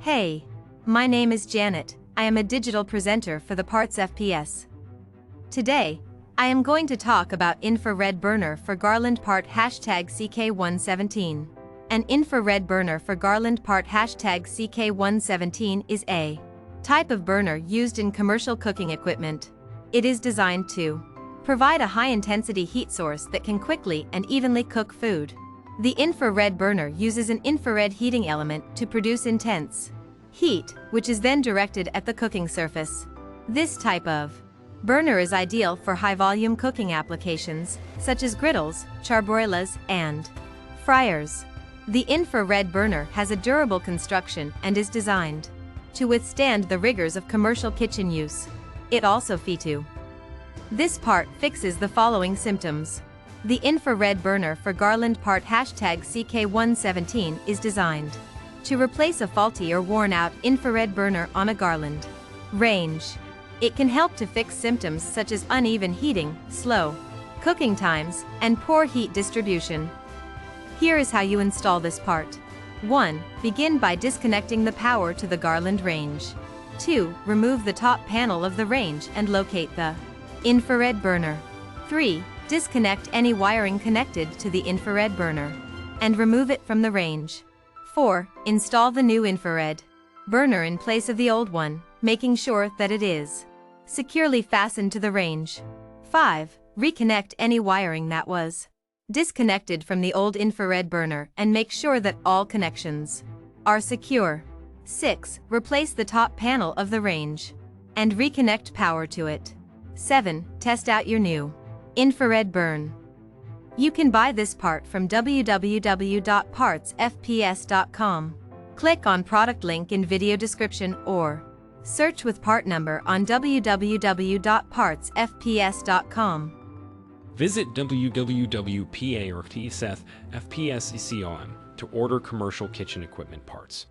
Hey, my name is Janet. I am a digital presenter for the PartsFPS. Today, I am going to talk about Infra Red Burner for Garland Part CK117. An Infra Red Burner for Garland Part CK117 is a type of burner used in commercial cooking equipment. It is designed to provide a high-intensity heat source that can quickly and evenly cook food. The infrared burner uses an infrared heating element to produce intense heat, which is then directed at the cooking surface. This type of burner is ideal for high-volume cooking applications, such as griddles, charbroilers, and fryers. The infrared burner has a durable construction and is designed to withstand the rigors of commercial kitchen use. It also features. This part fixes the following symptoms. The infrared burner for Garland Part CK117 is designed to replace a faulty or worn-out infrared burner on a Garland range. It can help to fix symptoms such as uneven heating, slow cooking times, and poor heat distribution. Here is how you install this part. 1. Begin by disconnecting the power to the Garland range. 2. Remove the top panel of the range and locate the infrared burner. 3. Disconnect any wiring connected to the infrared burner and remove it from the range. 4. Install the new infrared burner in place of the old one, making sure that it is securely fastened to the range. 5. Reconnect any wiring that was disconnected from the old infrared burner and make sure that all connections are secure. 6. Replace the top panel of the range and reconnect power to it. 7. Test out your new infrared burn. You can buy this part from www.partsfps.com. Click on product link in video description or search with part number on www.partsfps.com. Visit www.partsfps.com to order commercial kitchen equipment parts.